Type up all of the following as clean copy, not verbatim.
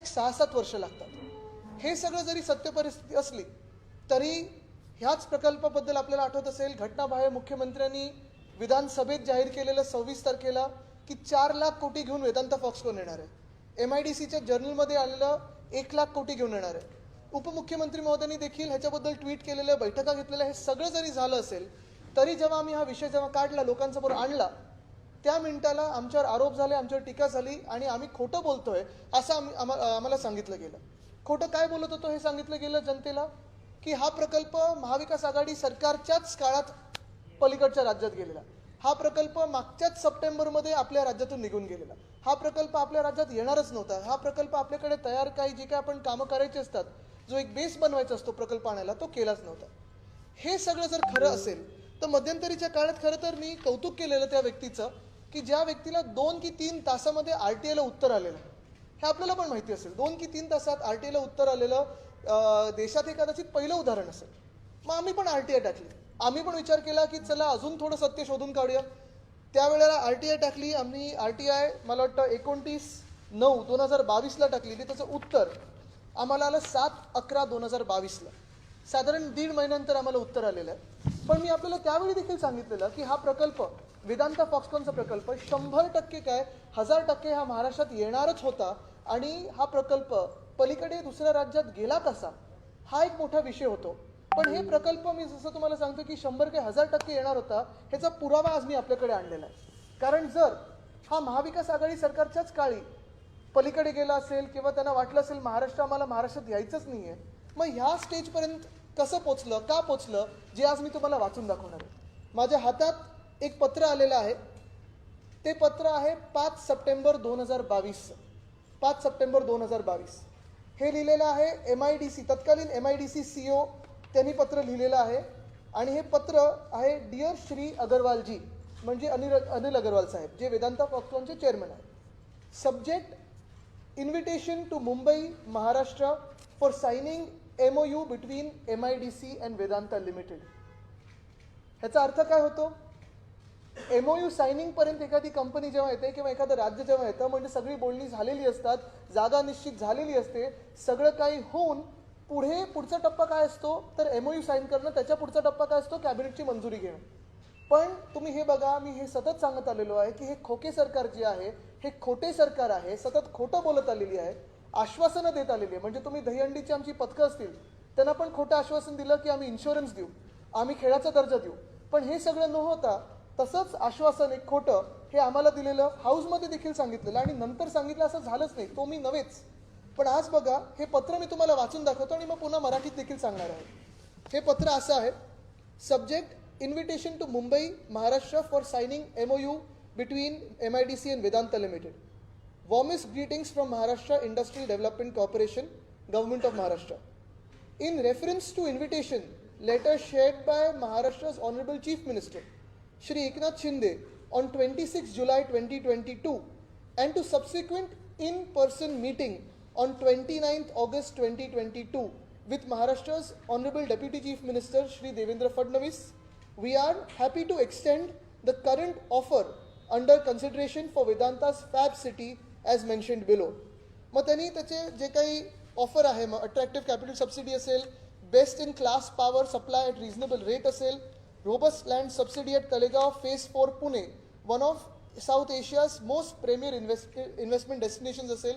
6-7 वर्ष लागतात। हे सगळं जरी सत्य परिस्थिती असली तरी ह्याच प्रकल्पाबद्दल आपल्याला आठवत असेल, घटनाबाह्य मुख्यमंत्र्यांनी विधानसभेत जाहीर केलेलं 26 तारखेला की 4 लाख कोटी घेऊन वेदांता फॉक्सकॉन येणार आहे। MIDCच्या जर्नलमध्ये आलेलं 1 लाख कोटी घेऊन येणार आहे। उपमुख्यमंत्री महोदयांनी देखील ह्याच्याबद्दल ट्विट केलेलं, बैठका घेतलेल्या, हे सगळं जरी झालं असेल तरी जेव्हा आम्ही हा विषय काढला, लोकांसमोर आणला, त्या मिनिटाला आमच्यावर आरोप झाले, आमच्यावर टीका झाली आणि आम्ही खोटं बोलतोय असं आम्हाला सांगितलं गेलं। खोटं काय बोलत होतो हे सांगितलं गेलं जनतेला की हा प्रकल्प महाविकास आघाडी सरकारच्याच काळात पलीकडच्या राज्यात गेलेला, हा प्रकल्प मागच्याच सप्टेंबरमध्ये आपल्या राज्यातून निघून गेलेला, हा प्रकल्प आपल्या राज्यात येणारच नव्हता, हा प्रकल्प आपल्याकडे तयार काही जे काय आपण कामं करायचे असतात, जो एक बेस बनवायचा असतो प्रकल्प आणायला, तो केलाच नव्हता। हे सगळं जर खरं असेल तर मध्यंतरीच्या काळात खरं तर मी कौतुक केलेलं त्या व्यक्तीचं की ज्या व्यक्तीला 2 की 3 तासामध्ये RTIला उत्तर आलेलं, हे आपल्याला पण माहिती असेल, 2 की 3 तासात RTIला उत्तर आलेलं देशात हे कदाचित पहिलं उदाहरण असेल। मग आम्ही पण RTI टाकली, आम्ही पण विचार केला की चला अजून थोडं सत्य शोधून काढूया। त्यावेळेला RTI टाकली आम्ही, RTI मला वाटतं 29/9/2022ला टाकलेली, त्याचं उत्तर आम्हाला आलं 7/11/2022ला, साधारण 1.5 महिन्यानंतर आम्हाला उत्तर आलेलं आहे। पण मी आपल्याला त्यावेळी देखील सांगितलेलं की हा प्रकल्प, वेदांता फॉक्सकॉनचा प्रकल्प 100% काय 1000% हा महाराष्ट्रात येणारच होता आणि हा प्रकल्प पलीकडे दुसऱ्या राज्यात गेला कसा, हा एक मोठा विषय होतो। पण हे प्रकल्प मी जसं तुम्हाला सांगतो की 100 की 1000% येणार होता, ह्याचा पुरावा आज मी आपल्याकडे आणलेला आहे। कारण जर हा महाविकास आघाडी सरकारच्याच काळी पलीकडे गेला असेल किंवा त्यांना वाटलं असेल आम्हाला महाराष्ट्रात यायचंच नाहीये, मग ह्या स्टेजपर्यंत कसं पोचलं, का पोचलं, जे आज मी तुम्हाला वाचून दाखवणार आहे। माझ्या हातात एक पत्र आलेलं आहे, ते पत्र आहे 5 सप्टेंबर 2022, 5 सप्टेंबर 2022। हे लिहिलेलं आहे MIDC, तत्कालीन MIDC CEO त्यांनी पत्र लिहिलेलं आहे आणि हे पत्र आहे डिअर श्री अग्रवालजी, म्हणजे अनिल अग्रवाल साहेब, जे वेदांता फॉक्सकॉनचे चेअरमन आहेत। Subject invitation to Mumbai Maharashtra for signing MOU between MIDC and Vedanta limited. ह्याचा अर्थ काय होतो? MOU सायनिंग पर्यंत एखादी कंपनी जेव्हा येते किंवा एखादं राज्य जेव्हा येतं म्हणजे सगळी बोलणी झालेली असतात, जागा निश्चित झालेली असते, सगळं काही होऊन पुढचा टप्पा काय असतो तर MOU साईन करणं, त्याच्या पुढचा टप्पा काय असतो कॅबिनेटची मंजुरी घेणं। पण तुम्ही हे बघा, मी हे सतत सांगत आलेलो आहे की हे खोके सरकार जे आहे हे खोटे सरकार आहे, सतत खोटं बोलत आलेली आहे, आश्वासनं देत आलेली आहे। म्हणजे तुम्ही दहीहंडीची आमची पथकं असतील त्यांना पण खोटं आश्वासन दिलं की आम्ही इन्शुरन्स देऊ, आम्ही खेळाचा दर्जा देऊ, पण हे सगळं न होता तसंच आश्वासन एक खोटं हे आम्हाला दिलेलं, हाऊसमध्ये देखील सांगितलेलं आणि नंतर सांगितलं असं झालंच नाही, तो मी नव्हेच। पण आज बघा, हे पत्र मी तुम्हाला वाचून दाखवतो आणि मग पुन्हा मराठीत देखील सांगणार आहे। हे पत्र असं आहे, subject invitation to Mumbai Maharashtra for signing MOU between MIDC and Vedanta limited. Warmest greetings from Maharashtra Industrial Development Corporation, Government of Maharashtra. In reference to invitation letter shared by Maharashtra's Honorable Chief Minister, Shri Eknath Shinde, on 26 July 2022 and to subsequent in-person meeting on 29th August 2022 with Maharashtra's Honorable Deputy Chief Minister Shri Devendra Fadnavis, we are happy to extend the current offer under consideration for Vedanta's Fab City as mentioned below. मग त्यांनी त्याचे जे काही offer आहे, मग attractive capital subsidy असेल, best in class power supply at reasonable rate असेल, robust land subsidy at Talegaon phase 4 Pune, one of South Asia's most premier investment destinations असेल,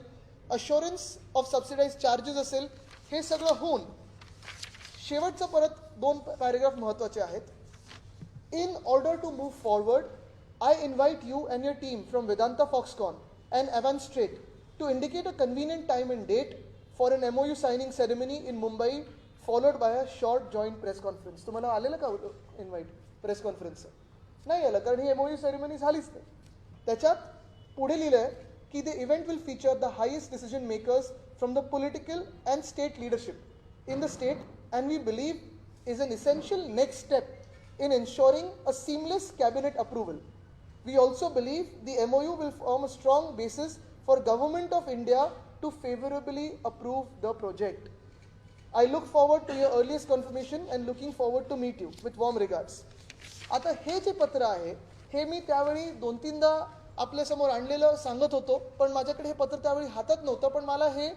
अश्युरन्स ऑफ सबसिडाइज चार्जेस असेल, हे सगळं होऊन शेवटचं परत 2 पॅरेग्राफ महत्त्वाचे आहेत। In order to move forward, I invite you and your team from Vedanta Foxconn and Avance Trade to indicate a convenient time and date for an MOU signing ceremony in Mumbai followed by a short joint press conference. तुम्हाला आलेलं का invite press कॉन्फरन्सचं? नाही आलं, कारण ही MOU ceremony झालीच नाही। त्याच्यात पुढे लिहिलं आहे की the event will feature the highest decision makers from the political and state leadership in the state and we believe is an essential next step in ensuring a seamless cabinet approval. We also believe the MOU will form a strong basis for Government of India to favorably approve the project. I look forward to your earliest confirmation and looking forward to meet you with warm regards. आता हे जे पत्र आहे हे मी त्यावेळी 2-3दा आपल्यासमोर आणलेलं सांगत होतो, पण माझ्याकडे हे पत्र त्यावेळी हातात नव्हतं, पण मला हे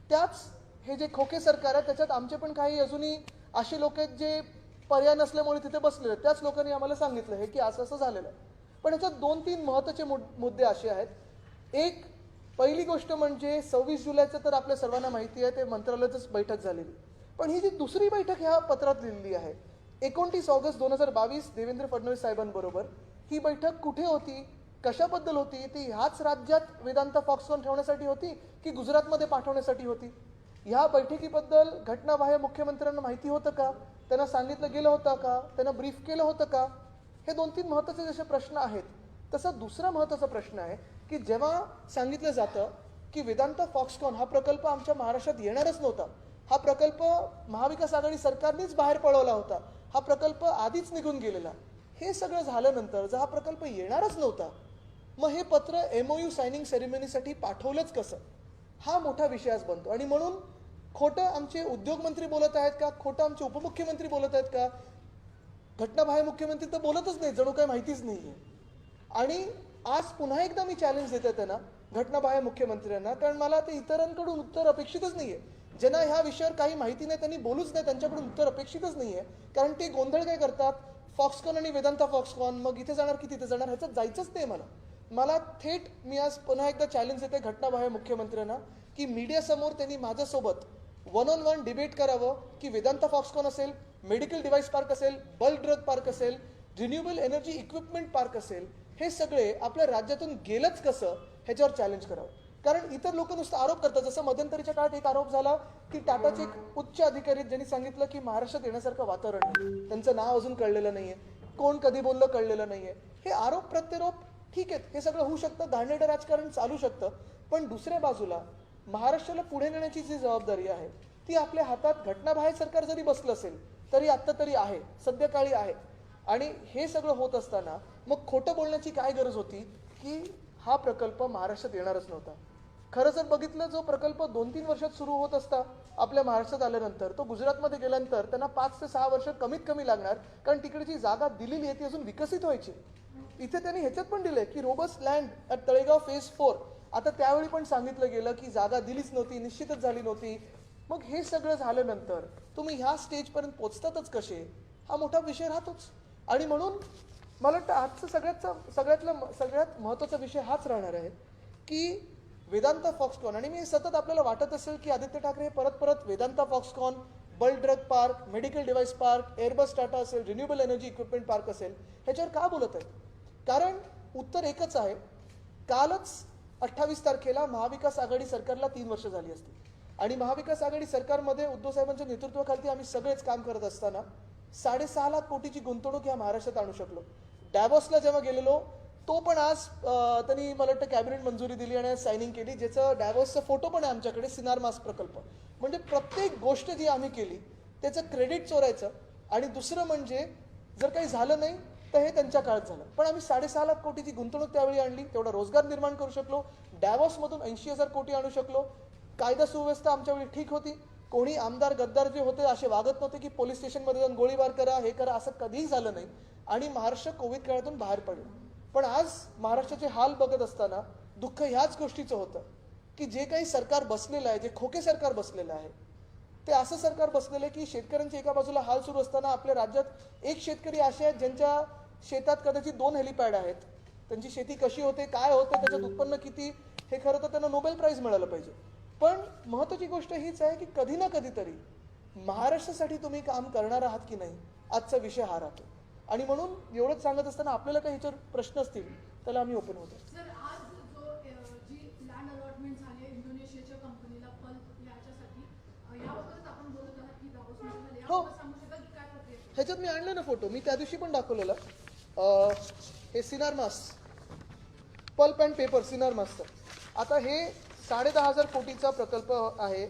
त्याच हे जे खोके सरकार आहे त्याच्यात आमचे पण काही अजूनही असे लोक आहेत जे पर्याय नसल्यामुळे तिथे बसलेले आहेत. त्याच लोकांनी आम्हाला सांगितलं हे की असं असं झालेलं आहे. पण याच्यात 2-3 महत्त्वाचे मुद्दे असे आहेत. एक, पहिली गोष्ट म्हणजे 26 जुलैचं तर आपल्या सर्वांना माहिती आहे, ते मंत्रालयातच बैठक झालेली. पण ही जी दुसरी बैठक ह्या पत्रात लिहिलेली आहे, 29 ऑगस्ट 2022 देवेंद्र फडणवीस साहेबांबरोबर, ही बैठक कुठे होती, कशाबद्दल होती, ती ह्याच राज्यात वेदांता फॉक्सकॉन ठेवण्यासाठी होती की गुजरातमध्ये पाठवण्यासाठी होती? ह्या बैठकीबद्दल घटनाबाह्य मुख्यमंत्र्यांना माहिती होतं का? त्यांना सांगितलं गेलं होतं का? त्यांना ब्रीफ केलं होतं का? हे 2-3 महत्त्वाचे जसे प्रश्न आहेत, तसा दुसरा महत्त्वाचा प्रश्न आहे की जेव्हा सांगितलं जातं की वेदांता फॉक्सकॉन हा प्रकल्प आमच्या महाराष्ट्रात येणारच नव्हता, हा प्रकल्प महाविकास आघाडी सरकारनेच बाहेर पळवला होता, हा प्रकल्प आधीच निघून गेलेला, हे सगळं झाल्यानंतर जर हा प्रकल्प येणारच नव्हता, मग हे पत्र MOU सायनिंग सेरेमनीसाठी पाठवलंच कसं? हा मोठा विषय आज बनतो. आणि म्हणून खोटं आमचे उद्योगमंत्री बोलत आहेत का, खोटं आमचे उपमुख्यमंत्री बोलत आहेत का, घटनाबाह्य मुख्यमंत्री तर बोलतच नाही, जणू काही माहितीच नाहीये. आणि आज पुन्हा एकदा मी चॅलेंज देते त्यांना, घटनाबाह्य मुख्यमंत्र्यांना, कारण मला ते इतरांकडून उत्तर अपेक्षितच नाहीये. ज्यांना ह्या विषयावर काही माहिती नाही त्यांनी बोलूच नाही, त्यांच्याकडून उत्तर अपेक्षितच नाहीये. कारण ते गोंधळ काय करतात, फॉक्सकॉन आणि वेदांता फॉक्सकॉन, मग इथे जाणार की तिथे जाणार, ह्याच्यात जायचंच नाही मला थेट मी आज पुन्हा एकदा चॅलेंज देते घटनाबाह्य मुख्यमंत्र्यांना की मीडियासमोर त्यांनी माझ्यासोबत 1-on-1 डिबेट करावं की वेदांता फॉक्सकॉन असेल, मेडिकल डिव्हाइस पार्क असेल, बल्क ड्रग पार्क असेल, रिन्युएबल एनर्जी इक्विपमेंट पार्क असेल, हे सगळे आपल्या राज्यातून गेलंच कसं ह्याच्यावर चॅलेंज करावं. कारण इतर लोक नुसतं आरोप करतात. जसं मध्यंतरीच्या काळात एक आरोप झाला की टाटाचे एक उच्च अधिकारी ज्यांनी सांगितलं की महाराष्ट्रात येण्यासारखं वातावरण नाही, त्यांचं नाव अजून कळलेलं नाहीये, कोण कधी बोललं कळलेलं नाहीये. हे आरोप प्रत्यारोप ठीक आहेत, हे सगळं होऊ शकतं, घाणेरडं राजकारण चालू शकतं. पण दुसऱ्या बाजूला महाराष्ट्राला पुढे नेण्याची जी जबाबदारी आहे ती आपल्या हातात, घटनाबाह्य सरकार जरी बसलं असेल तरी आत्ता तरी आहे, सध्या काळी आहे. आणि हे सगळं होत असताना मग खोटं बोलण्याची काय गरज होती की हा प्रकल्प महाराष्ट्रात येणारच नव्हता? खरं जर बघितलं, जो प्रकल्प 2-3 वर्षात सुरू होत असता आपल्या महाराष्ट्रात आल्यानंतर, तो गुजरातमध्ये गेल्यानंतर त्यांना 5 ते 6 वर्ष कमीत कमी लागणार, कारण तिकडची जागा दिलेली आहे ती अजून विकसित व्हायची. इथे त्यांनी ह्याच्यात पण दिलंय की robust land at Talegaon phase 4. आता त्यावेळी पण सांगितलं गेलं की जागा दिलीच नव्हती, निश्चितच झाली नव्हती. मग हे सगळं झाल्यानंतर तुम्ही ह्या स्टेजपर्यंत पोचतातच कसे, हा मोठा विषय राहतोच. आणि म्हणून मला वाटतं आजचं सगळ्यात महत्त्वाचा विषय हाच राहणार आहे की वेदांता फॉक्सकॉन. आणि मी सतत आपल्याला वाटत असेल की आदित्य ठाकरे हे परत Vedanta Foxconn, bulk drug park, medical device park, Airbus Tata असेल, रिन्युएबल एनर्जी इक्विपमेंट पार्क असेल, ह्याच्यावर का बोलत आहेत? कारण उत्तर एकच आहे. कालच 28 तारखेला महाविकास आघाडी सरकारला 3 वर्ष झाली असती आणि महाविकास आघाडी सरकारमध्ये उद्धव साहेबांच्या नेतृत्वाखाली आम्ही सगळेच काम करत असताना 6.5 लाख कोटीची गुंतवणूक या महाराष्ट्रात आणू शकलो. डॅवॉसला जेव्हा गेलेलो तो पण आज त्यांनी मला वाटतं कॅबिनेट मंजुरी दिली आणि सायनिंग केली, ज्याचं डॅवॉसचा फोटो पण आहे आमच्याकडे, सिनार मास प्रकल्प. म्हणजे प्रत्येक गोष्ट जी आम्ही केली त्याचं क्रेडिट चोरायचं. आणि दुसरं म्हणजे जर काही झालं नाही तर हे त्यांच्या काळात झालं. पण आम्ही 6.5 लाख कोटीची गुंतवणूक त्यावेळी आणली, तेवढा रोजगार निर्माण करू शकलो, डॅवॉसमधून 80,000 कोटी आणू शकलो. कायदा सुव्यवस्था आमच्या वेळी ठीक होती, कोणी आमदार गद्दार जे होते असे वागत नव्हते की पोलीस स्टेशनमध्ये जाऊन गोळीबार करा, हे करा, असं कधीही झालं नाही. आणि महाराष्ट्र कोविड काळातून बाहेर पडलं. पण आज महाराष्ट्राचे हाल बघत असताना दुःख ह्याच गोष्टीचं होतं की जे काही सरकार बसलेलं आहे, जे खोके सरकार बसलेलं आहे, ते असं सरकार बसलेलं आहे की शेतकऱ्यांचे एका बाजूला हाल सुरू असताना आपल्या राज्यात एक शेतकरी असे आहेत ज्यांच्या शेतात कदाचित 2 हेलिपॅड आहेत, त्यांची शेती कशी होते, काय होते, त्याच्यात उत्पन्न किती, हे खरं तर त्यांना नोबेल प्राईज मिळालं पाहिजे. पण महत्त्वाची गोष्ट हीच आहे की कधी ना कधीतरी महाराष्ट्रासाठी तुम्ही काम करणार आहात की नाही, आजचा विषय हा राहतो. आणि म्हणून एवढंच सांगत असताना आपल्याला काही ह्याच्यावर प्रश्न असतील त्याला आम्ही ओपन होतो. सर, आज जी लँड अलॉटमेंट झाली आहे इंडोनेशियाच्या कंपनीला पल्प याच्यासाठी, याबाबत आपण बोलत आहात की दावोसमध्ये हो, सांगू शकाल की काय प्रक्रिया? ह्याच्यात मी आणलं ना फोटो, मी त्या दिवशी पण दाखवलेलं. हे सिनार मास पल्प अँड पेपर सिनार मासचं. आता हे 10,500 कोटीचा प्रकल्प आहे.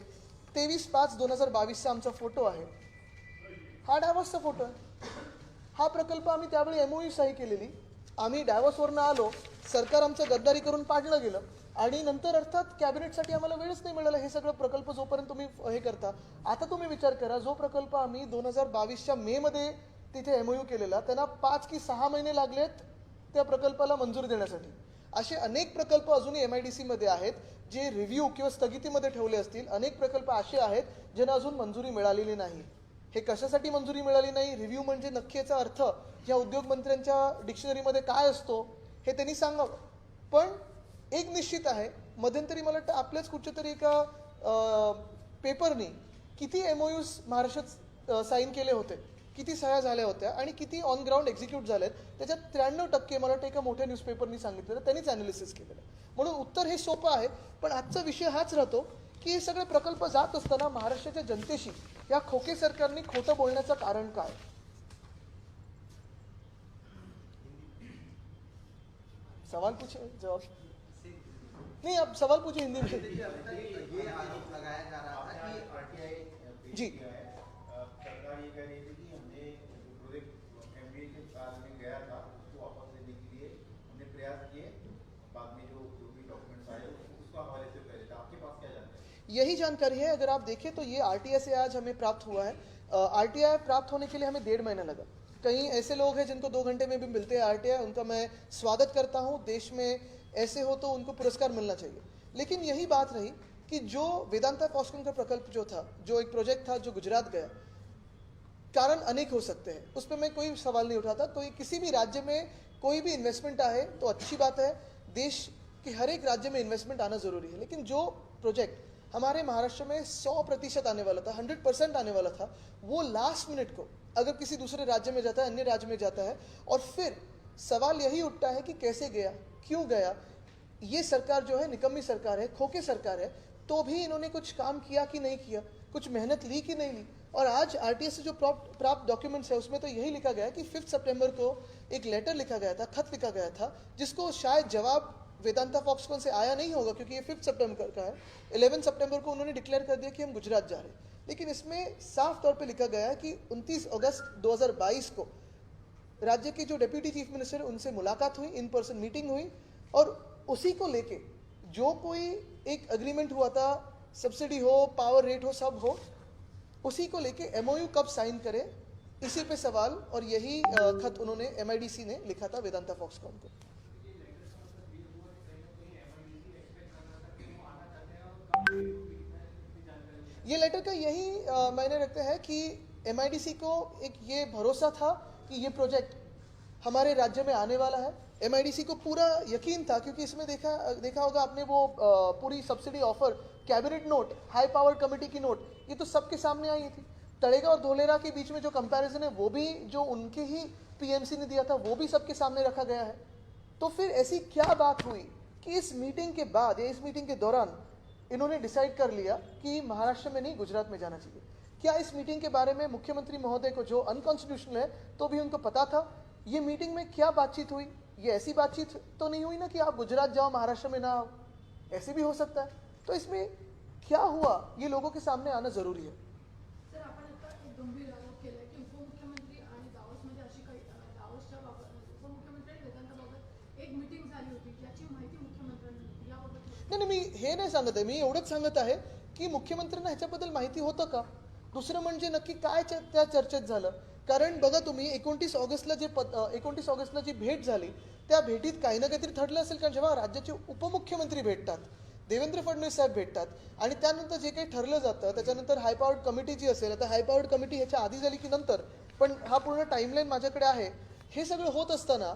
23/5/2022 आमचा फोटो आहे. हा डॅवॉसचा फोटो आहे. हा प्रकल्प आम्ही त्यावेळी MOU सही केलेली. आम्ही डॅवॉसवरनं आलो, सरकार आमचं गद्दारी करून पाडलं गेलं आणि नंतर अर्थात कॅबिनेटसाठी आम्हाला वेळच नाही मिळाला. हे सगळं प्रकल्प जोपर्यंत तुम्ही हे करता, आता तुम्ही विचार करा, जो प्रकल्प आम्ही 2022च्या मेमध्ये तिथे MOU केलेला, त्यांना 5 की 6 महिने लागलेत त्या प्रकल्पाला मंजुरी देण्यासाठी. असे अनेक प्रकल्प अजूनही MIDC मध्ये आहेत जे रिव्ह्यू किंवा स्थगितीमध्ये ठेवले असतील, अनेक प्रकल्प असे आहेत ज्यांना अजून मंजुरी मिळालेली नाही. हे कशासाठी मंजुरी मिळाली नाही, रिव्ह्यू म्हणजे नक्की याचा अर्थ या उद्योग मंत्र्यांच्या डिक्शनरीमध्ये काय असतो हे त्यांनी सांगावं. पण एक निश्चित आहे, मध्यंतरी मला वाटतं आपल्याच कुठच्या तरी एका पेपरनी किती MOUs महाराष्ट्रात साईन केले होते, किती सह्या झाल्या होत्या आणि किती ऑन ग्राउंड एक्झिक्यूट झालेत, त्याच्यात 93% मला वाटतं एका मोठ्या न्यूजपेपरनी सांगितलेलं, त्यांनीच ॲनालिसिस केलेलं. म्हणून उत्तर हे सोपं आहे. पण आजचा विषय हाच राहतो की हे सगळे प्रकल्प जात असताना महाराष्ट्राच्या जनतेशी या खोके सरकारने खोटं बोलण्याचं कारण काय. सवाल पूछे जवाब नहीं, आप सवाल पूछिए हिंदी में. ये आरोप लगाया जा रहा था कि आरटीआई जी. सरकार ये कह रही थी कि हमने प्रोजेक्ट एमबीए के काल में गया था उसको वापस लेने के लिए हमने प्रयास किए, बाद में जो भी डॉक्यूमेंट्स आए उसको हवाले से करे थे. आपके पास क्या जानकारी है? यही जानकारी है. अगर आप देखें तो ये RTI से आज हमें प्राप्त हुआ है. RTI प्राप्त होने के लिए हमें 1.5 महीना लगा. कई ऐसे लोग हैं जिनको 2 घंटे में भी मिलते हैं RTI, उनका मैं स्वागत करता हूँ. देश में ऐसे हो तो उनको पुरस्कार मिलना चाहिए. लेकिन यही बात रही कि जो वेदांता फॉक्सकॉन का प्रकल्प जो था, जो एक प्रोजेक्ट था जो गुजरात गया, कारण अनेक हो सकते हैं, उस पर मैं कोई सवाल नहीं उठाता. कोई किसी भी राज्य में कोई भी इन्वेस्टमेंट आए तो अच्छी बात है. देश के हर एक राज्य में इन्वेस्टमेंट आना ज़रूरी है. लेकिन जो प्रोजेक्ट हमारे महाराष्ट्र में 100% आने वाला था, 100% आने वाला था, वो लास्ट मिनट को अगर किसी दूसरे राज्य में जाता है, अन्य राज्य में जाता है, और फिर सवाल यही उठता है कि कैसे गया, क्यों गया. ये सरकार जो है निकम्मी सरकार है, खोके सरकार है. तो भी इन्होंने कुछ काम किया कि नहीं किया, कुछ मेहनत ली कि नहीं ली. और आज RTI से जो प्राप्त डॉक्यूमेंट्स है उसमें तो यही लिखा गया है कि 5 सितंबर को एक लेटर लिखा गया था, खत लिखा गया था, जिसको शायद जवाब वेदांता फॉक्सकॉन से आया नहीं होगा क्योंकि ये 5 सितंबर का है. 11 सितंबर को उन्होंने डिक्लेयर कर दिया कि हम गुजरात जा रहे हैं. लेकिन इसमें साफ तौर पे लिखा गया है कि 29 अगस्त 2022 को राज्य के जो डेप्यूटी चीफ मिनिस्टर उनसे मुलाकात हुई, इन पर्सन मीटिंग हुई, और उसी को लेके जो कोई एक एग्रीमेंट हुआ था, सब्सिडी हो, पावर रेट हो, सब हो, उसी को लेके MOU कब साइन करे, इसी पे सवाल. और यही खत उन्होंने MIDC ने लिखा था वेदांता फॉक्सकॉन को. ये लेटर का यही मायने रखते हैं कि MIDC को एक ये भरोसा था कि ये प्रोजेक्ट हमारे राज्य में आने वाला है. MIDC को पूरा यकीन था क्योंकि इसमें देखा होगा आपने वो पूरी सब्सिडी ऑफर, कैबिनेट नोट, हाई पावर कमेटी की नोट, ये तो सबके सामने आई थी. तड़ेगा और धोलेरा के बीच में जो कंपैरिजन है वो भी जो उनके ही PMC ने दिया था वो भी सबके सामने रखा गया है. तो फिर ऐसी क्या बात हुई कि इस मीटिंग के बाद या इस मीटिंग के दौरान इन्होंने डिसाइड कर लिया कि महाराष्ट्र में नहीं गुजरात में जाना चाहिए. क्या इस मीटिंग के बारे में मुख्यमंत्री महोदय को, जो अनकॉन्स्टिट्यूशनल है, तो भी उनको पता था? ये मीटिंग में क्या बातचीत हुई? ये ऐसी बातचीत तो नहीं हुई ना कि आप गुजरात जाओ महाराष्ट्र में ना आओ, ऐसे भी हो सकता है. तो इसमें क्या हुआ ये लोगों के सामने आना जरूरी है. सर, आपण आता एक गंभीर आरोप केलाय की उपमुख्यमंत्री आणि दावोसमध्ये अशी काही दावोसच्या बाबत उपमुख्यमंत्री आणि वेदांताबाबत एक मीटिंग झाली होती, याची माहिती मुख्यमंत्र्यांनी दिली. याबाबत नाही, मी हे नाही सांगत आहे, मी एवढंच सांगत आहे की मुख्यमंत्र्यांना ह्याच्याबद्दल माहिती होतं का. दुसरं म्हणजे नक्की काय त्या चर्चेत झालं. कारण बघा तुम्ही 29 ऑगस्टला जी भेट झाली त्या भेटीत काही ना काहीतरी ठरलं असेल. कारण जेव्हा राज्याचे उपमुख्यमंत्री भेटतात, देवेंद्र फडणवीस साहेब भेटतात, आणि त्यानंतर जे काही ठरलं जातं त्याच्यानंतर हाय पॉवर्ड कमिटी जी असेल, आता हाय पॉवर्ड कमिटी ह्याच्या आधी झाली की नंतर, पण हा पूर्ण टाईमलाईन माझ्याकडे आहे. हे सगळं होत असताना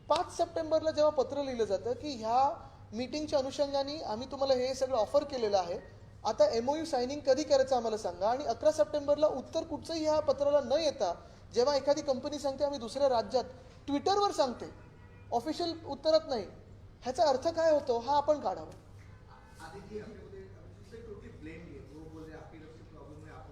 5 सप्टेंबरला जेव्हा पत्र लिहिलं जातं की ह्या मीटिंगच्या अनुषंगाने आम्ही तुम्हाला हे सगळं ऑफर केलेलं आहे, आता MOU सायनिंग कधी करायचं आम्हाला सांगा. आणि 11 सप्टेंबरला उत्तर कुठचंही ह्या पत्राला न येता जेव्हा एखादी कंपनी सांगते आम्ही दुसऱ्या राज्यात, ट्विटरवर सांगते, ऑफिशियल उत्तरात नाही, ह्याचा अर्थ काय होतो हा आपण काढावा. आदित्य आपके बोले दूसरे टोटली ब्लेम लिए, वो बोल रहे आपकी तरफ से प्रॉब्लम है, आप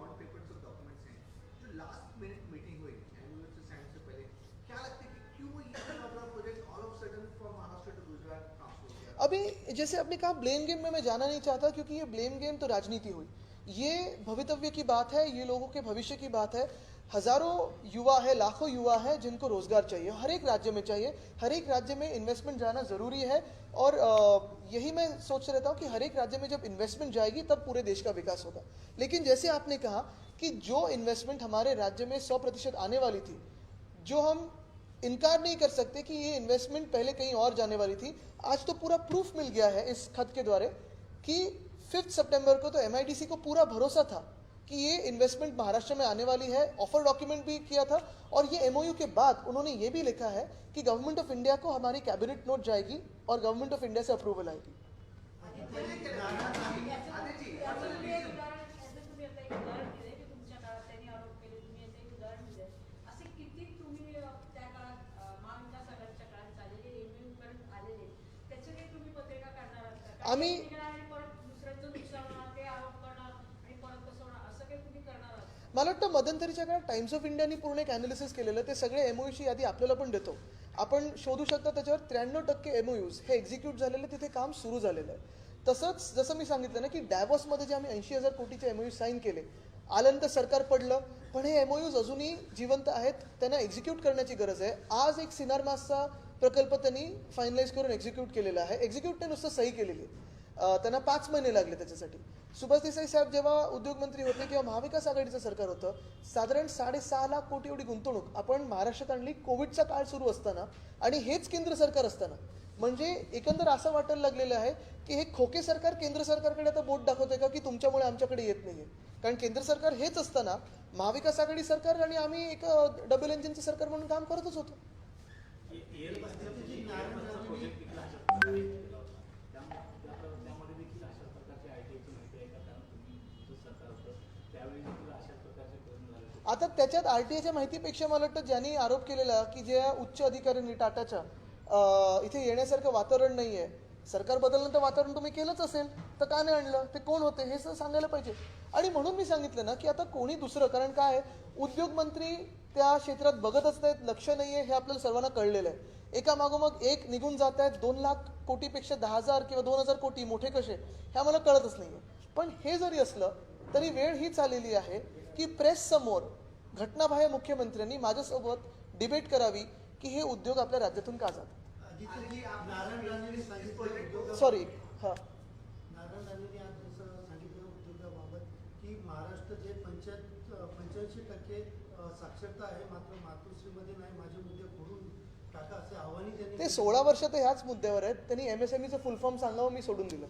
ऑन पेपर सब डॉक्यूमेंट्स हैं. जो लास्ट मिनट मीटिंग हुई एमओयू से साइन से पहले, क्या लगता है कि क्यों ये अपना project all of sudden from Maharashtra to Gujarat transfer हो गया? अभी जैसे आपने कहा ब्लेम गेम में मैं जाना नहीं चाहता क्योंकि ये ब्लेम गेम तो राजनीति हुई. ये भवितव्य की बात है, ये लोगों के भविष्य की बात है. हजारों युवा है, लाखों युवा है जिनको रोजगार चाहिए, हर एक राज्य में चाहिए, हर एक राज्य में इन्वेस्टमेंट जाना ज़रूरी है. और यही मैं सोच रहता हूँ कि हर एक राज्य में जब इन्वेस्टमेंट जाएगी तब पूरे देश का विकास होगा. लेकिन जैसे आपने कहा कि जो इन्वेस्टमेंट हमारे राज्य में 100% आने वाली थी, जो हम इनकार नहीं कर सकते कि ये इन्वेस्टमेंट पहले कहीं और जाने वाली थी। आज तो पूरा प्रूफ मिल गया है इस खत के द्वारा कि 5 सितंबर को तो MIDC को पूरा भरोसा था कि ये इन्वेस्टमेंट महाराष्ट्र में आने वाली है। ऑफर डॉक्यूमेंट भी किया था और ये MOU के बाद उन्होंने ये भी लिखा है कि गवर्नमेंट ऑफ इंडिया को हमारी कैबिनेट नोट जाएगी और government of India say approval आएगी। आम्ही मला वाटतं मध्यंतरीच्या काळात टाइम्स ऑफ इंडियानी पूर्ण एक अनालिसिस केलेलं, ते सगळे MOUची यादी आपल्याला पण देतो, आपण शोधू शकता त्याच्यावर 93% MOUs हे एक्झिक्यूट झालेले, तिथे काम सुरू झालेलं आहे. तसंच जसं मी सांगितलं ना की डॅव्हॉसमध्ये जे आम्ही 80,000 कोटीचे MOU साईन केले, आल्यानंतर सरकार पडलं, पण हे MOUs अजूनही जिवंत आहेत, त्यांना एक्झिक्यूट करण्याची गरज आहे. आज एक सिनारमासचा प्रकल्प त्यांनी फायनलाइज करून एक्झिक्यूट केलेला आहे. एक्झिक्यूट ते नुसतं सही केलेली आहे, त्यांना 5 महिने लागले त्याच्यासाठी. सुभाष देसाई साहेब जेव्हा उद्योग मंत्री होते किंवा महाविकास आघाडीचं सरकार होतं, साधारण 6.5 लाख कोटी एवढी गुंतवणूक आपण महाराष्ट्रात आणली कोविडचा काळ सुरू असताना आणि हेच केंद्र सरकार असताना. म्हणजे एकंदर असं वाटायला लागलेलं आहे की हे खोके सरकार केंद्र सरकारकडे आता बोट दाखवते का की तुमच्यामुळे आमच्याकडे येत नाहीये. कारण केंद्र सरकार हेच असताना महाविकास आघाडी सरकार आणि आम्ही एक डबल इंजिनचं सरकार म्हणून काम करतच होतो. आता त्याच्यात RTIच्या माहितीपेक्षा मला वाटतं ज्यांनी आरोप केलेला की ज्या उच्च अधिकाऱ्यांनी टाटाच्या इथे येण्यासारखं वातावरण नाही आहे, सरकार बदलल्यानंतर वातावरण तुम्ही केलंच असेल तर का नाही आणलं, ते कोण होते हे सांगायला पाहिजे. आणि म्हणून मी सांगितलं ना की आता कोणी दुसरं, कारण काय उद्योग मंत्री त्या क्षेत्रात बघतच नाहीत, लक्ष नाही आहे, हे आपल्याला सर्वांना कळलेलं आहे. एका मागोमाग एक निघून जात आहेत. 2 लाख कोटीपेक्षा 10,000 किंवा 2,000 कोटी मोठे कसे हे आम्हाला कळतच नाही आहे. पण हे जरी असलं तरी वेळ हीच आलेली आहे की प्रेस समोर घटनाबाह्य मुख्यमंत्र्यांनी माझ्यासोबत डिबेट करावी की हे उद्योग आपल्या राज्यातून का जातात. सॉरी हां नारायण राणेंनी आज जसं सांगितलं उद्योगाबाबत की महाराष्ट्र जे 85% साक्षरता आहे, मात्र मातोश्रीमध्ये नाही, माझे मुद्दे खोडून टाका असे आव्हानही त्यांनी. ते 16 वर्ष तर ह्याच मुद्द्यावर आहेत. त्यांनी MSMEचं फुल फॉर्म सांगावं, मी सोडून दिलं.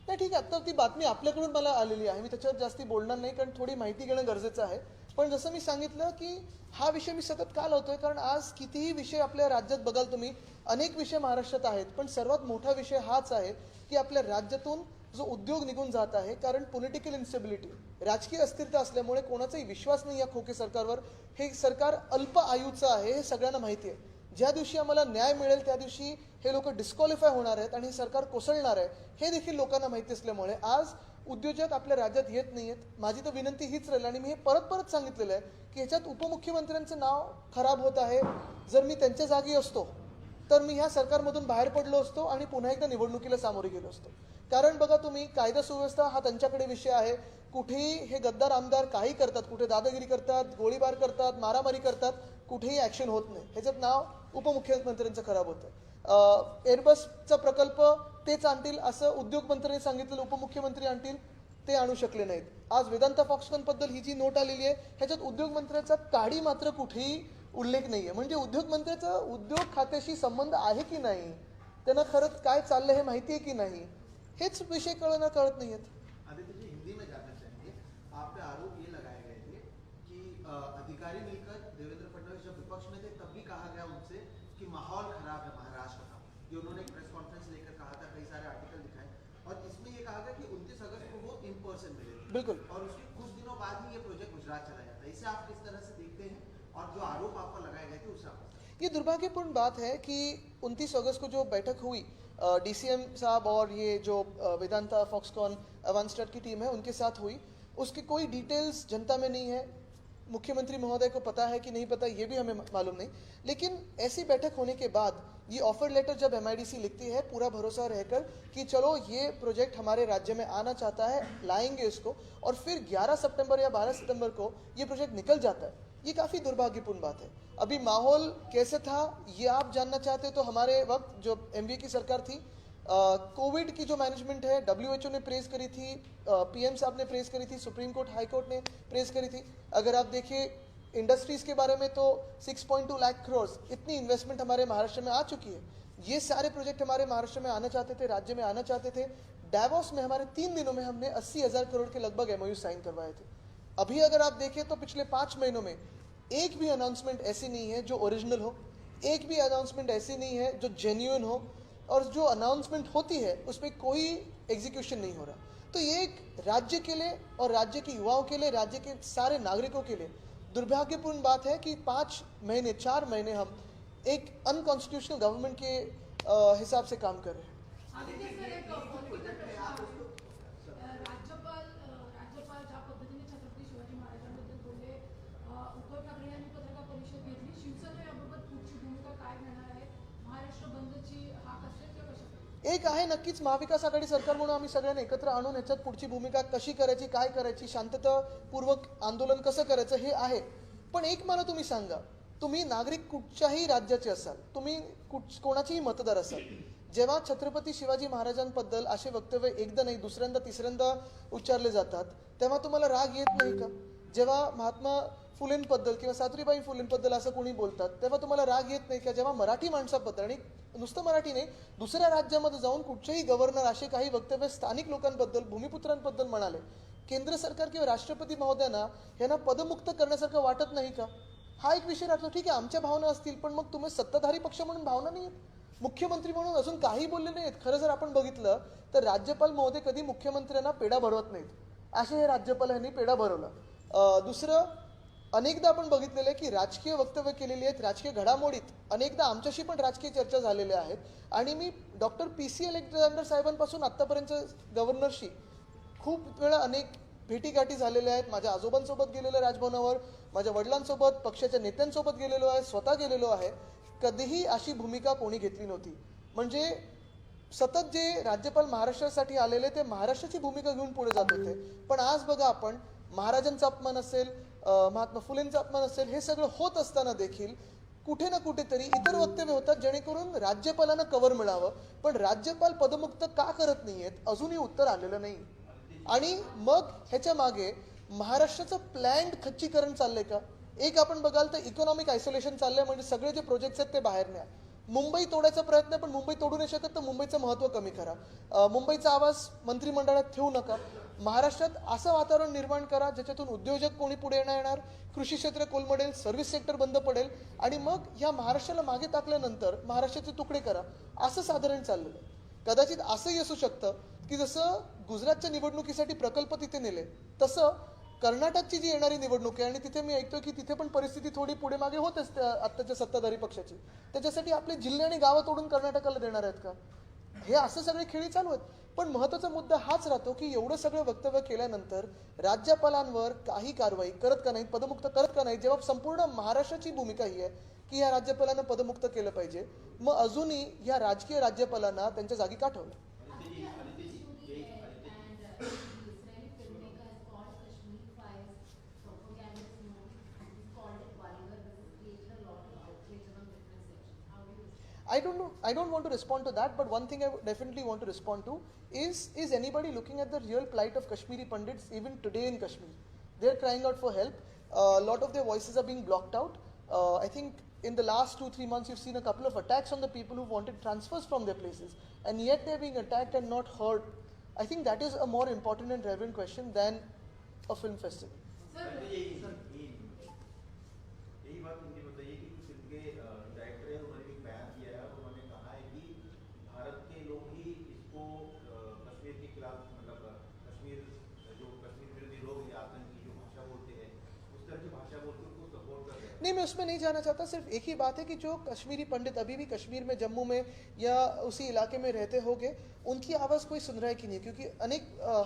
नाही ठीक आहे, आता ती बातमी आपल्याकडून मला आलेली आहे, मी त्याच्यावर जास्ती बोलणार नाही कारण थोडी माहिती घेणं गरजेचं आहे. पण जसं मी सांगितलं की हा विषय मी सतत का लावतोय, कारण आज कितीही विषय आपल्या राज्यात बघाल तुम्ही, अनेक विषय महाराष्ट्रात आहेत, पण सर्वात मोठा विषय हाच आहे की आपल्या राज्यातून जो उद्योग निघून जात आहे. कारण पॉलिटिकल इन्स्टेबिलिटी, राजकीय अस्थिरता असल्यामुळे कोणाचाही विश्वास नाही या खोके सरकारवर. हे सरकार अल्प आयुचं आहे हे सगळ्यांना माहिती आहे. ज्या दिवशी आम्हाला न्याय मिळेल त्या दिवशी हे लोक डिस्क्वालिफाय होणार आहेत आणि सरकार कोसळणार आहे हे देखील लोकांना माहिती असल्यामुळे आज उद्योजक आपल्या राज्यात येत नाही आहेत. माझी तर विनंती हीच राहील आणि मी हे परत सांगितलेलं आहे की ह्याच्यात उपमुख्यमंत्र्यांचं नाव खराब होत आहे. जर मी त्यांच्या जागी असतो तर मी ह्या सरकारमधून बाहेर पडलो असतो आणि पुन्हा एकदा निवडणुकीला सामोरे गेलो असतो. कारण बघा तुम्ही, कायदा सुव्यवस्था हा त्यांच्याकडे विषय आहे. कुठेही हे गद्दार आमदार काही करतात, कुठे दादागिरी करतात, गोळीबार करतात, मारामारी करतात, कुठेही ॲक्शन होत नाही. ह्याच्यात नाव उपमुख्यमंत्र्यांचं खराब होतं. एअरबसचा प्रकल्प तेच आणतील असं उद्योग मंत्र्यांनी सांगितलेलं, उपमुख्यमंत्री आणतील, ते आणू शकले नाहीत. आज वेदांता फॉक्सकॉन बद्दल ही जी नोट आलेली आहे ह्याच्यात उद्योग मंत्र्याचा काडी मात्र कुठेही उल्लेख नाही आहे. म्हणजे उद्योग मंत्र्याचा उद्योग खात्याशी संबंध आहे की नाही, त्यांना खरंच काय चाललंय हे माहिती आहे की नाही, हेच विषय कळत नाही आहेत. आदित्य जी, हिंदी में जानना चाहेंगे, आप पे आरोप ये लगाए गए थे कि अधिकारी मिलकर देवेंद्र फडणवीस जब विपक्ष में थे तब भी कहा गया उनसे कि माहौल खराब है महाराष्ट्र का. ये उन्होंने एक प्रेस कॉन्फ्रेंस लेकर कहा था, कई सारे आर्टिकल दिखाए और इसमें ये कहा गया कि 29 अगस्त को वो इन पर्सन मिले थे. बिल्कुल. और उसके कुछ दिनों बाद ही ये प्रोजेक्ट गुजरात चला जाता है. इसे आप किस तरह से देखते हैं और जो आरोप आप पर लगाए गए थे उससे आप. ये दुर्भाग्यपूर्ण बात है कि 29 अगस्त को जो बैठक हुई DCM साहब और ये जो वेदांता फॉक्सकॉन अवांस्टार की टीम है उनके साथ हुई, उसकी कोई डिटेल्स जनता में नहीं है. मुख्यमंत्री महोदय को पता है कि नहीं पता ये भी हमें मालूम नहीं. लेकिन ऐसी बैठक होने के बाद ये ऑफर लेटर जब MIDC लिखती है पूरा भरोसा रहकर कि चलो ये प्रोजेक्ट हमारे राज्य में आना चाहता है, लाएंगे इसको, और फिर 11 सितंबर या 12 सितंबर को ये प्रोजेक्ट निकल जाता है, ये काफ़ी दुर्भाग्यपूर्ण बात है। अभी माहौल कैसे था ये आप जानना चाहते तो हमारे वक्त जो एमवीए की सरकार थी, कोविड की जो मैनेजमेंट है डब्ल्यूएचओ ने प्रेस करी थी, पीएम साहब ने प्रेस करी थी, सुप्रीम कोर्ट हाई कोर्ट ने प्रेस करी थी। अगर आप देखिए इंडस्ट्रीज़ के बारे में तो 6.2 लाख करोड़ इतनी इन्वेस्टमेंट हमारे महाराष्ट्र में आ चुकी है। ये सारे प्रोजेक्ट हमारे महाराष्ट्र में आना चाहते थे, राज्य में आना चाहते थे। डावोस में हमारे 3 दिनों में हमने 80,000 करोड़ के लगभग एमओयू साइन करवाए थे। अभी अगर आप देखें तो पिछले 5 महीनों में एक भी अनाउंसमेंट ऐसी नहीं है जो ओरिजिनल हो, एक भी अनाउंसमेंट ऐसी नहीं है जो जेन्युइन हो, और जो अनाउंसमेंट होती है उस पर कोई एग्जीक्यूशन नहीं हो रहा। तो ये एक राज्य के लिए और राज्य के युवाओं के लिए, राज्य के सारे नागरिकों के लिए दुर्भाग्यपूर्ण बात है कि 5 महीने 4 महीने हम एक अनकॉन्स्टिट्यूशनल गवर्नमेंट के हिसाब से काम कर रहे हैं। आदित्य सर, एक पॉलिटिकल प्रश्न आहे. राज्यपाल ज्या पद्धतीने छत्रपती शिवाजी महाराजांबद्दल बोलले, उद्धव ठाकरे यांनी पत्रकार परिषद घेतली. शिवसेना याबाबत पुढची भूमिका काय घेणार आहे? महाराष्ट्र बंदची हाक असेल किंवा कशा? एक आहे नक्कीच महाविकास आघाडी सरकार म्हणून आम्ही सगळ्यांनी एकत्र आणून ह्याच्यात पुढची भूमिका कशी करायची, काय करायची, शांततापूर्वक आंदोलन कसं करायचं हे आहे. पण एक मला तुम्ही सांगा, तुम्ही नागरिक कुठच्याही राज्याचे असाल, तुम्ही कोणाचेही मतदार असाल, जेव्हा छत्रपती शिवाजी महाराजांबद्दल असे वक्तव्य एकदा नाही दुसऱ्यांदा तिसऱ्यांदा उच्चारले जातात तेव्हा तुम्हाला राग येत नाही का? जेव्हा महात्मा फुलेंबद्दल किंवा सावित्रीबाई फुलेंबद्दल असं कोणी बोलतात तेव्हा तुम्हाला राग येत नाही का? जेव्हा मराठी माणसाबद्दल, आणि नुसतं मराठी नाही, दुसऱ्या राज्यामध्ये जाऊन कुठचेही गव्हर्नर असे काही वक्तव्य स्थानिक लोकांबद्दल, भूमिपुत्रांबद्दल म्हणाले, केंद्र सरकार किंवा राष्ट्रपती महोदयांना यांना पदमुक्त करण्यासारखं वाटत नाही का? हा एक विषय राहतो. ठीक आहे, आमच्या भावना असतील, पण मग तुम्ही सत्ताधारी पक्ष म्हणून भावना नाही आहेत, मुख्यमंत्री म्हणून अजून काही बोलले नाहीत. खरं जर आपण बघितलं तर राज्यपाल महोदय कधी मुख्यमंत्र्यांना पेढा भरवत नाहीत, असे हे राज्यपाल यांनी पेढा भरवला. दुसरं, अनेकदा आपण बघितलेलं आहे की राजकीय वक्तव्य केलेली आहेत, राजकीय घडामोडीत अनेकदा आमच्याशी पण राजकीय चर्चा झालेल्या आहेत. आणि मी डॉक्टर पी.सी. अलेक्झांडर साहेबांपासून आत्तापर्यंत गव्हर्नरशी खूप वेळा अनेक भेटीगाठी झालेल्या आहेत. माझ्या आजोबांसोबत गेलेलो राजभवनावर, माझ्या वडिलांसोबत, पक्षाच्या नेत्यांसोबत गेलेलो आहे, स्वतः गेलेलो आहे. कधीही अशी भूमिका कोणी घेतली नव्हती. म्हणजे सतत जे राज्यपाल महाराष्ट्रासाठी आलेले ते महाराष्ट्राची भूमिका घेऊन पुढे जात होते. पण आज बघा, आपण महाराजांचा अपमान असेल, महात्मा फुलेंचा अपमान असेल, हे सगळं होत असताना देखील कुठे ना कुठेतरी इतर वक्तव्य होतात जेणेकरून राज्यपालांना कव्हर मिळावं. पण राज्यपाल पदमुक्त का करत नाहीयेत अजूनही उत्तर आलेलं नाही. आणि मग ह्याच्या मागे महाराष्ट्राचं प्लॅन्ड खच्चीकरण चाललंय का? एक आपण बघाल तर इकॉनॉमिक आयसोलेशन चाललंय, म्हणजे सगळे जे प्रोजेक्ट्स आहेत ते बाहेर न्या. मुंबई तोडायचा प्रयत्न आहे, पण मुंबई तोडू नाही शकत, तर मुंबईचं महत्त्व कमी करा. मुंबईचा आवाज मंत्रिमंडळात ठेवू नका. महाराष्ट्रात असं वातावरण निर्माण करा ज्याच्यातून उद्योजक कोणी पुढे येणार, कृषी क्षेत्र कोलमडेल, सर्व्हिस सेक्टर बंद पडेल, आणि मग ह्या महाराष्ट्राला मागे टाकल्यानंतर महाराष्ट्राचे तुकडे करा, असं साधारण चाललेलं आहे. कदाचित असंही असू शकतं की जसं गुजरातच्या निवडणुकीसाठी प्रकल्प तिथे नेले, तसं कर्नाटकची जी येणारी निवडणूक आहे, आणि तिथे मी ऐकतो की तिथे पण परिस्थिती थोडी पुढे मागे होत असते आत्ताच्या सत्ताधारी पक्षाची, त्याच्यासाठी आपले जिल्हे आणि गावं तोडून कर्नाटकाला देणार आहेत का? हे असं सगळे खेळी चालू आहेत. पण महत्त्वाचा मुद्दा हाच राहतो की एवढं सगळं वक्तव्य केल्यानंतर राज्यपालांवर काही कारवाई करत का नाहीत, पदमुक्त करत का नाहीत, जेव्हा संपूर्ण महाराष्ट्राची भूमिका ही आहे की या राज्यपालांना पदमुक्त केलं पाहिजे, मग अजूनही या राजकीय राज्यपालांना त्यांच्या जागी का ठेवलं? I don't know. I don't want to respond to that, but one thing I definitely want to respond to is anybody looking at the real plight of Kashmiri Pandits even today in Kashmir? They're crying out for help. A lot of their voices are being blocked out. I think in the last 2-3 months you've seen a couple of attacks on the people who wanted transfers from their places, and yet they're being attacked and not heard. I think that is a more important and relevant question than a film festival. यही बात मुझे बताइए कि जो film के director है उन्होंने भी बयान किया है, उन्होंने कहा है कि भारत के लोग ही इसको कश्मीर के खिलाफ, मतलब कश्मीर विरोधी लोग या आतंकी जो भाषा बोलते हैं उस तरह की भाषा बोलते हैं उसको सपोर्ट कर रहे हैं. नहीं, मैं उसमें नहीं जाना चाहता. सिर्फ एक ही बात है कि जो कश्मीरी पंडित अभी भी कश्मीर में, जम्मू में या उसी इलाके में रहते होंगे, उनकी आवाज़ कोई सुन रहा है कि नहीं? क्योंकि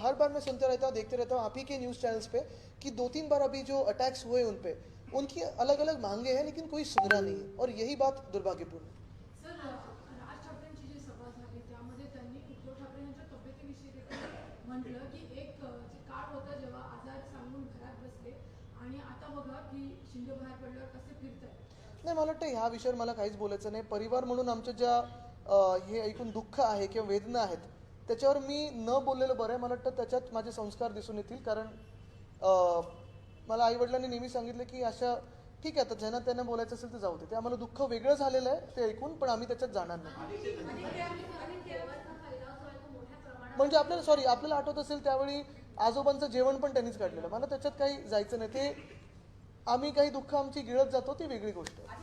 हर बार मैं सुनता रहता हूँ, देखते रहता हूँ आप ही के न्यूज़ चैनल्स पे कि 2-3 बार अभी जो अटैक्स हुए उन पे, उनकी अलग अलग मांगे हैं लेकिन कोई सुन रहा नहीं है, और यही बात दुर्भाग्यपूर्ण है. सर, राज ठाकरेंची जी सभा झाली त्यामध्ये त्यांनी उद्धव ठाकरे यांच्या तब्येतीविषयी देखील म्हटलं की एक जे काळ होता जेव्हा आजार सांगून घरात बसले, आणि आता बघा की शिंदे मुलं बाहेर पडल्यावर कसे फिरतायत? नाही, मला वाटतं ह्या विषयावर मला काहीच बोलायचं नाही. परिवार म्हणून आमच्या ज्या हे ऐकून दुःख आहे किंवा वेदना आहेत त्याच्यावर मी न बोललेलं बरं आहे. मला वाटतं त्याच्यात माझे संस्कार दिसून येतील. कारण मला आईवडिलांनी नेहमी सांगितलं की अशा ठीक आहे, आता ज्यांना त्यांना बोलायचं असेल तर जाऊ दे. ते आम्हाला दुःख वेगळं झालेलं आहे ते ऐकून, पण आम्ही त्याच्यात जाणार नाही. म्हणजे आपल्याला आठवत असेल त्यावेळी आजोबांचं जेवण पण त्यांनीच काढलेलं. मला त्याच्यात काही जायचं नाही. ते आम्ही काही दुःख आमची गिळत जातो ती वेगळी गोष्ट आहे.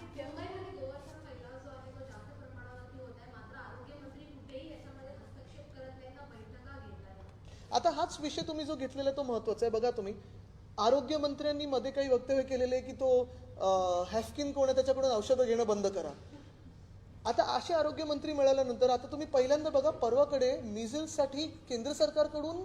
आता हाच विषय तुम्ही जो घेतलेला तो महत्वाचा आहे. बघा, तुम्ही आरोग्यमंत्र्यांनी मध्ये काही वक्तव्य केलेले आहे की तो हॅफकिन कोण आहे त्याच्याकडून औषधं घेणं बंद करा. आता असे आरोग्यमंत्री मिळाल्यानंतर आता तुम्ही पहिल्यांदा बघा, परवाकडे मिझल्ससाठी केंद्र सरकारकडून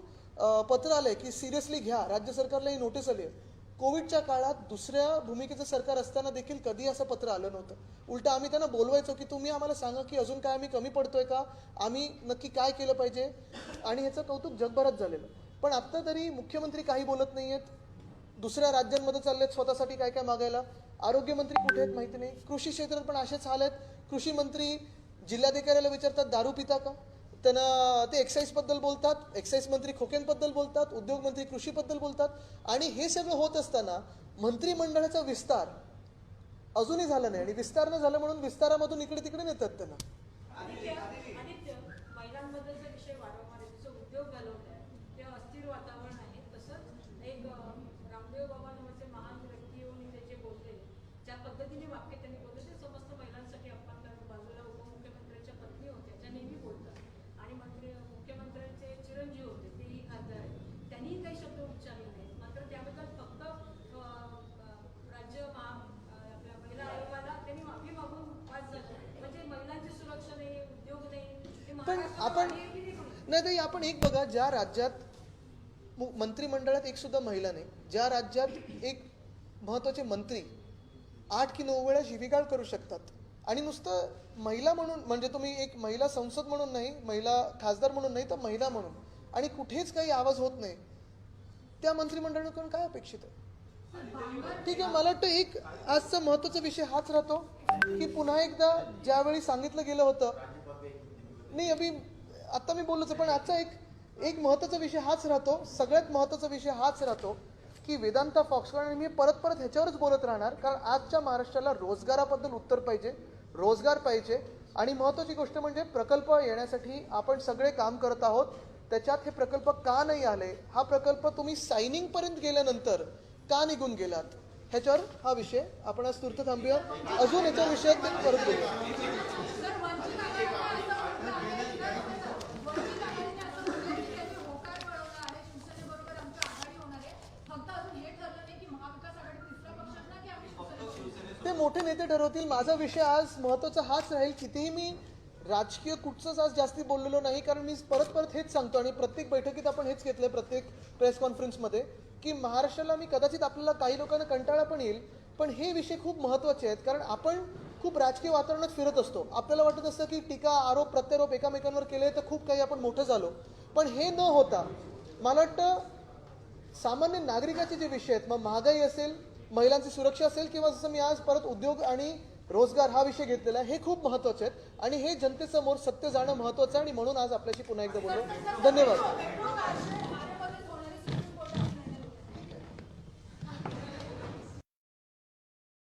पत्र आलंय की सिरियसली घ्या. राज्य सरकारला ही नोटीस आली आहे. कोविडच्या काळात दुसऱ्या भूमिकेचं सरकार असताना देखील कधी असं पत्र आलं नव्हतं. उलट आम्ही त्यांना बोलवायचो की तुम्ही आम्हाला सांगा की अजून काय आम्ही कमी पडतोय का, आम्ही नक्की काय केलं पाहिजे, आणि ह्याचं कौतुक जगभरात झालेलं. पण आत्ता तरी मुख्यमंत्री काही बोलत नाहीयेत. दुसऱ्या राज्यांमध्ये चाललेत स्वतःसाठी काय काय मागायला. आरोग्यमंत्री कुठे आहेत माहिती नाही. कृषी क्षेत्रात पण असेच हाल आहेत. कृषी मंत्री जिल्हाधिकाऱ्याला विचारतात दारू पिता का, त्यांना ते एक्साईजबद्दल बोलतात, एक्साईज मंत्री खोक्यांबद्दल बोलतात, उद्योग मंत्री कृषीबद्दल बोलतात. आणि हे सगळं होत असताना मंत्रिमंडळाचा विस्तार अजूनही झाला नाही. आणि विस्तार न झालं म्हणून विस्तारामधून इकडे तिकडे नेतात त्यांना. आदित्य, महिलांबद्दलचा विषय वारंवार आहे. जसं उद्योग घालवताय ते अस्थिर वातावरण आहे, तसंच एक रामदेव बाबा नावाचे महान व्यक्ती येऊन ते जे बोलले, ज्या पद्धतीने वाक्य त्यांनी बोलले ते समस्त महिलांसाठी अपमानकारक. बाजूला उपमुख्यमंत्र्यांच्या पत्नी होत्या ज्या नेहमी बोलतात, आणि मुख्यमंत्र्यांचे चिरंजीव होते तेही खासदार आहेत, त्यांनीही काही शब्द उच्चारले नाहीत. मात्र त्याबद्दल फक्त आपल्या महिला आयोगाला त्यांनी माफी मागून पास झालं. म्हणजे महिलांची सुरक्षा नाही, उद्योग नाही. पण आपण नाही ताई, आपण एक बघा, ज्या राज्यात मंत्रिमंडळात एक सुद्धा महिला नाही, ज्या राज्यात एक महत्वाचे मंत्री 8 की 9 वेळा शिवीगाळ करू शकतात, आणि नुसतं महिला म्हणून, म्हणजे तुम्ही एक महिला संसद म्हणून नाही, महिला खासदार म्हणून नाही, तर महिला म्हणून, आणि कुठेच काही आवाज होत नाही, त्या मंत्रिमंडळाकडून काय अपेक्षित आहे? ठीक आहे, मला वाटतं एक आजचा महत्वाचा विषय हाच राहतो की पुन्हा एकदा ज्यावेळी सांगितलं गेलं होतं, नाही अभि आता मी बोललोच, पण आजचा एक महत्वाचा विषय हाच राहतो, सगळ्यात महत्वाचा विषय हाच राहतो की वेदांता फॉक्सकॉन. आणि मी परत ह्याच्यावरच बोलत राहणार, कारण आजच्या महाराष्ट्राला रोजगाराबद्दल उत्तर पाहिजे, रोजगार पाहिजे. आणि महत्वाची गोष्ट म्हणजे प्रकल्प येण्यासाठी आपण सगळे काम करत आहोत. त्याच्यात हे प्रकल्प का नाही आले, हा प्रकल्प तुम्ही सायनिंग पर्यंत गेल्यानंतर का निघून गेलात, ह्याच्यावर हा विषय आपण आज तूर्त थांबूया. अजून याच्या विषयात परत बोलूया. सर, वंचित आघाडीने असं म्हटलं आहे, वंचित आघाडीने असं म्हटलं की त्यांनी होकार वळवला आहे, शिवसेनेबरोबर आमची आघाडी होणार आहे. फक्त अजून हे ठरलं नाही की महाविकास आघाडी तिसरा पक्ष असणार की आम्ही शिवसेनेबरोबर. ते मोठे नेते ठरवतील. माझा विषय आज महत्वाचा हाच राहील. कितीही मी राजकीय कुठचंच आज जास्ती बोललेलो नाही, कारण मी परत हेच सांगतो, आणि प्रत्येक बैठकीत आपण हेच घेतलंय, प्रत्येक प्रेस कॉन्फरन्समध्ये, की महाराष्ट्राला मी कदाचित आपल्याला काही लोकांना कंटाळा पण येईल, पण हे विषय खूप महत्त्वाचे आहेत. कारण आपण खूप राजकीय वातावरणात फिरत असतो, आपल्याला वाटत असतं की टीका आरोप प्रत्यारोप एकामेकांवर केले तर खूप काही आपण मोठं झालो, पण हे न होता मला वाटतं सामान्य नागरिकाचे जे विषय आहेत, मग महागाई असेल, महिलांची सुरक्षा असेल, किंवा जसं मी आज परत उद्योग आणि रोजगार हा विषय घेतलेला आहे, हे खूप महत्त्वाचे आहेत. आणि हे जनतेसमोर सत्य जाणं महत्त्वाचं आहे, आणि म्हणून आज आपल्याशी पुन्हा एकदा बोललो. धन्यवाद.